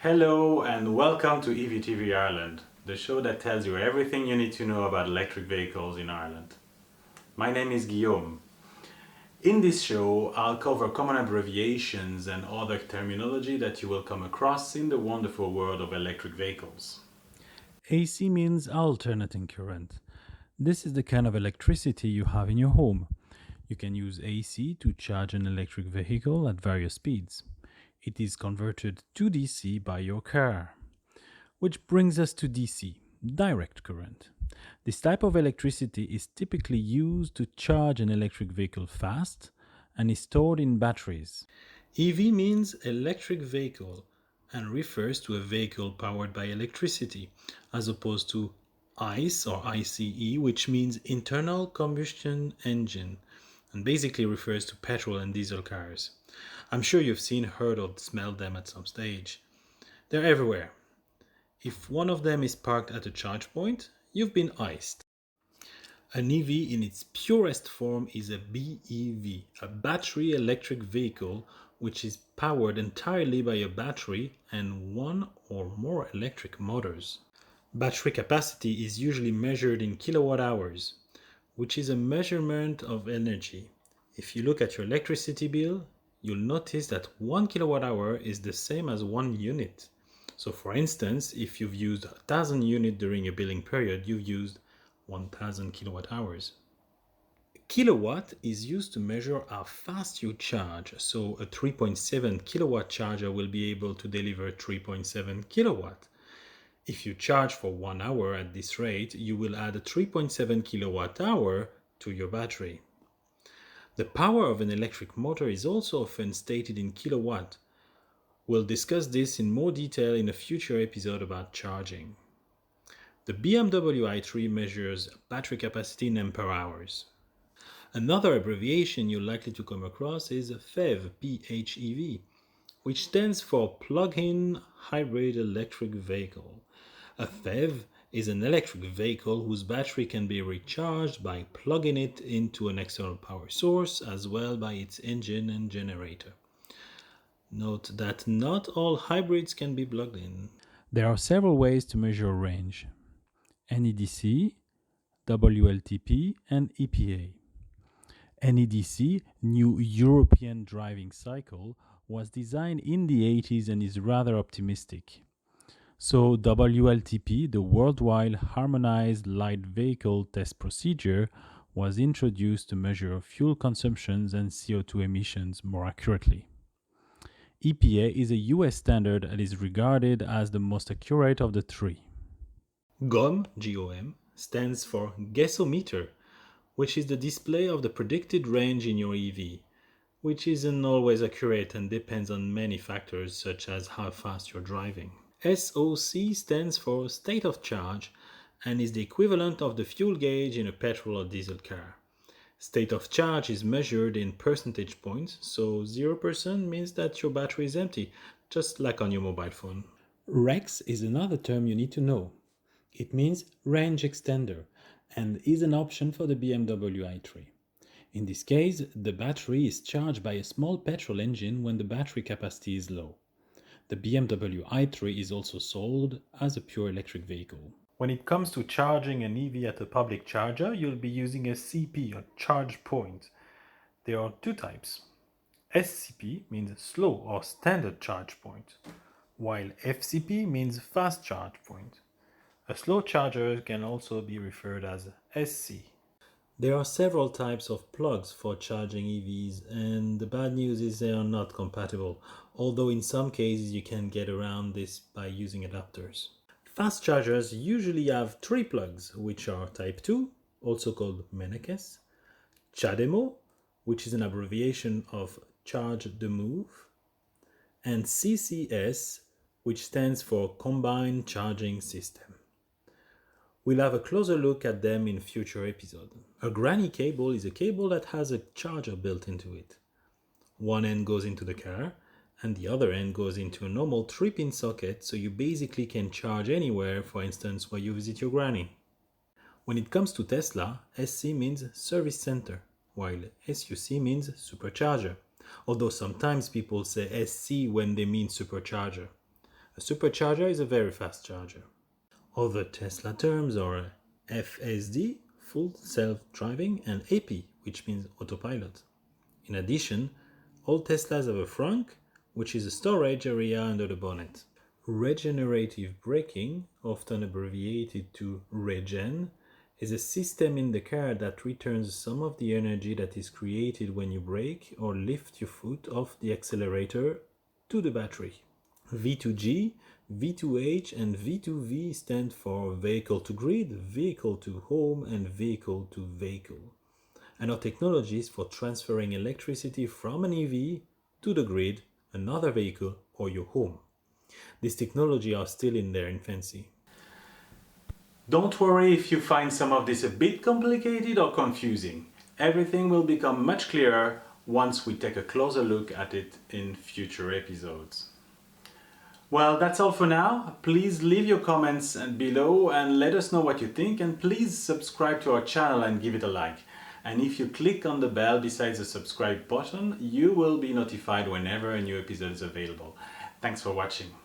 Hello and welcome to EVTV Ireland, the show that tells you everything you need to know about electric vehicles in Ireland. My name is Guillaume. In this show, I'll cover common abbreviations and other terminology that you will come across in the wonderful world of electric vehicles. AC means alternating current. This is the kind of electricity you have in your home. You can use AC to charge an electric vehicle at various speeds. It is converted to DC by your car. Which brings us to DC, direct current. This type of electricity is typically used to charge an electric vehicle fast and is stored in batteries. EV means electric vehicle and refers to a vehicle powered by electricity, as opposed to ICE or ICE, which means internal combustion engine and basically refers to petrol and diesel cars. I'm sure you've seen, heard, or smelled them at some stage. They're everywhere. If one of them is parked at a charge point, you've been iced. An EV in its purest form is a BEV, a battery electric vehicle which is powered entirely by a battery and one or more electric motors. Battery capacity is usually measured in kilowatt hours, which is a measurement of energy. If you look at your electricity bill, you'll notice that 1 kilowatt hour is the same as 1 unit. So for instance, if you've used 1,000 units during a billing period, you've used 1,000 kilowatt hours. Kilowatt is used to measure how fast you charge. So a 3.7 kilowatt charger will be able to deliver 3.7 kilowatt. If you charge for 1 hour at this rate, you will add a 3.7 kilowatt hour to your battery. The power of an electric motor is also often stated in kilowatt. We'll discuss this in more detail in a future episode about charging. The BMW i3 measures battery capacity in ampere hours. Another abbreviation you're likely to come across is PHEV, PHEV, which stands for Plug-in Hybrid Electric Vehicle. A PHEV is an electric vehicle whose battery can be recharged by plugging it into an external power source as well by its engine and generator. Note that not all hybrids can be plugged in. There are several ways to measure range: NEDC, WLTP, and EPA. NEDC, New European Driving Cycle, was designed in the 80s and is rather optimistic. So WLTP, the Worldwide Harmonized Light Vehicle Test Procedure, was introduced to measure fuel consumptions and CO2 emissions more accurately. EPA is a US standard and is regarded as the most accurate of the three. GOM, GOM, stands for Gasometer, which is the display of the predicted range in your EV, which isn't always accurate and depends on many factors such as how fast you're driving. SOC stands for State of Charge and is the equivalent of the fuel gauge in a petrol or diesel car. State of charge is measured in percentage points, so 0% means that your battery is empty, just like on your mobile phone. REX is another term you need to know. It means range extender and is an option for the BMW i3. In this case, the battery is charged by a small petrol engine when the battery capacity is low. The BMW i3 is also sold as a pure electric vehicle. When it comes to charging an EV at a public charger, you'll be using a CP, or charge point. There are two types. SCP means slow or standard charge point, while FCP means fast charge point. A slow charger can also be referred as SC. There are several types of plugs for charging EVs, and the bad news is they are not compatible, although in some cases you can get around this by using adapters. Fast chargers usually have three plugs, which are Type 2, also called Menekes, CHAdeMO, which is an abbreviation of Charge the Move, and CCS, which stands for Combined Charging System. We'll have a closer look at them in future episodes. A granny cable is a cable that has a charger built into it. One end goes into the car, and the other end goes into a normal 3-pin socket, so you basically can charge anywhere, for instance, where you visit your granny. When it comes to Tesla, SC means service center, while SUC means supercharger, although sometimes people say SC when they mean supercharger. A supercharger is a very fast charger. Other Tesla terms are FSD, full self-driving, and AP, which means autopilot. In addition, all Teslas have a frunk, which is a storage area under the bonnet. Regenerative braking, often abbreviated to Regen, is a system in the car that returns some of the energy that is created when you brake or lift your foot off the accelerator to the battery. V2G, V2H, and V2V stand for vehicle to grid, vehicle to home, and vehicle to vehicle, and are technologies for transferring electricity from an EV to the grid, another vehicle, or your home. These technologies are still in their infancy. Don't worry if you find some of this a bit complicated or confusing. Everything will become much clearer once we take a closer look at it in future episodes. Well, that's all for now. Please leave your comments below and let us know what you think, and please subscribe to our channel and give it a like. And if you click on the bell beside the subscribe button, you will be notified whenever a new episode is available. Thanks for watching.